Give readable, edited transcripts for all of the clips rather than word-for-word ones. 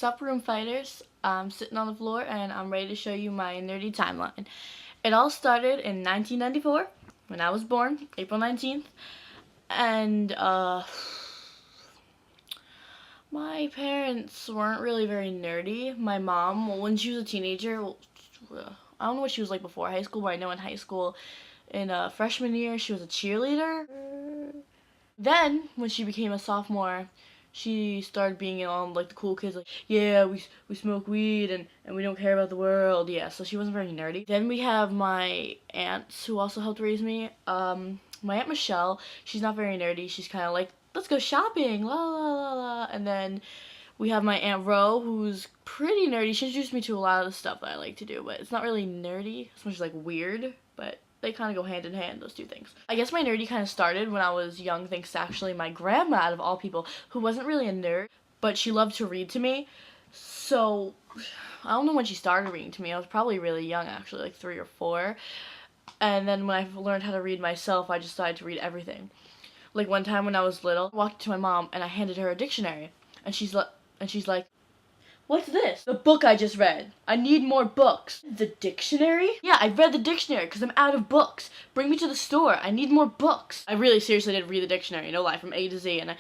Sup room fighters. I'm sitting on the floor and I'm ready to show you my nerdy timeline. It all started in 1994 when I was born, April 19th, and my parents weren't really very nerdy. My mom, well, when she was a teenager, I don't know what she was like before high school, but I know in high school, in freshman year, she was a cheerleader. Then, when she became a sophomore, she started being on like the cool kids, like, yeah, we smoke weed and we don't care about the world. Yeah, so she wasn't very nerdy. Then we have my aunts who also helped raise me. My Aunt Michelle, she's not very nerdy. She's kind of like, let's go shopping, la la la la. And then we have my Aunt Ro, who's pretty nerdy. She introduced me to a lot of the stuff that I like to do, but it's not really nerdy. It's much like weird, but they kind of go hand in hand, those two things. I guess my nerdy kind of started when I was young, thanks to actually my grandma, out of all people, who wasn't really a nerd, but she loved to read to me. So, I don't know when she started reading to me. I was probably really young, actually, like 3 or 4. And then when I learned how to read myself, I just decided to read everything. Like one time when I was little, I walked to my mom and I handed her a dictionary. And she's like, what's this? The book I just read. I need more books. The dictionary? Yeah, I read the dictionary because I'm out of books. Bring me to the store. I need more books. I really seriously did read the dictionary, no lie, from A to Z, and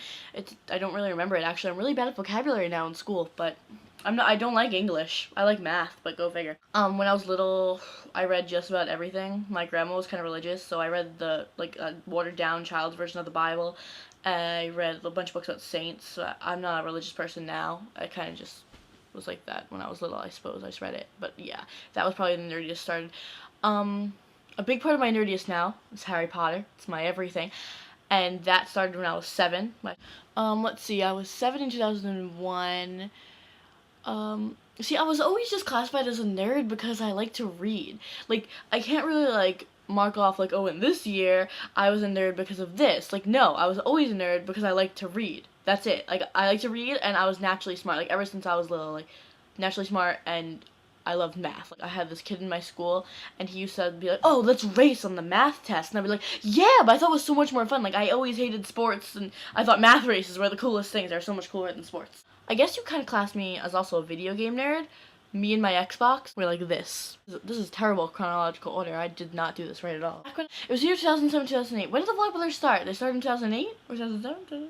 I don't really remember it, actually. I'm really bad at vocabulary now in school, but I don't like English. I like math, but go figure. When I was little, I read just about everything. My grandma was kind of religious, so I read the, watered down child's version of the Bible. I read a bunch of books about saints. I'm not a religious person now. I kind of just was like that when I was little, I suppose. I just read it. But yeah, that was probably the nerdiest started. A big part of my nerdiest now is Harry Potter. It's my everything. And that started when I was 7. Let's see, I was 7 in 2001. See, I was always just classified as a nerd because I like to read. Like, I can't really, mark off, oh, in this year, I was a nerd because of this. Like, no, I was always a nerd because I like to read. That's it. Like, I like to read, and I was naturally smart. Like, ever since I was little, naturally smart, and I loved math. Like, I had this kid in my school, and he used to be like, oh, let's race on the math test. And I'd be like, yeah, but I thought it was so much more fun. Like, I always hated sports, and I thought math races were the coolest things. They're so much cooler than sports. I guess you kind of class me as also a video game nerd. Me and my Xbox were like this. This is terrible chronological order. I did not do this right at all. It was year 2007, 2008. When did the Vlogbrothers start? They started in 2008 or 2007?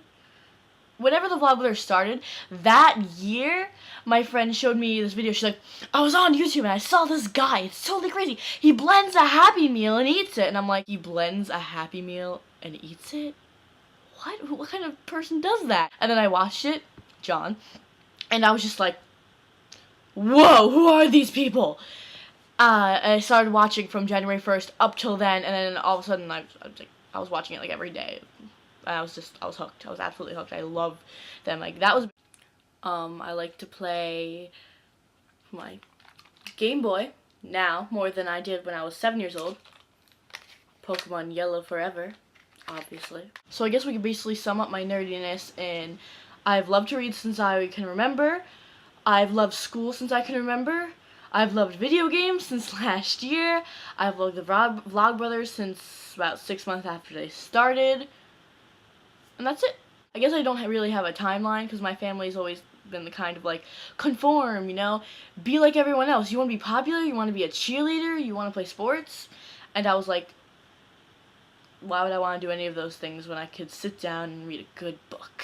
Whenever the Vlogbrothers started, that year, my friend showed me this video. She's like, I was on YouTube and I saw this guy. It's totally crazy. He blends a Happy Meal and eats it. And I'm like, he blends a Happy Meal and eats it? What? What kind of person does that? And then I watched it, John, and I was just like, whoa, who are these people? I started watching from January 1st up till then, and then all of a sudden I was watching it every day. I was hooked. I was absolutely hooked. I love them. That was, I like to play my Game Boy now more than I did when I was 7 years old. Pokemon Yellow Forever, obviously. So I guess we could basically sum up my nerdiness in I've loved to read since I can remember. I've loved school since I can remember. I've loved video games since last year. I've loved the Vlogbrothers since about 6 months after they started. And that's it. I guess I don't really have a timeline because my family's always been the kind of conform, be like everyone else. You want to be popular, you want to be a cheerleader, you want to play sports. And I was like, why would I want to do any of those things when I could sit down and read a good book?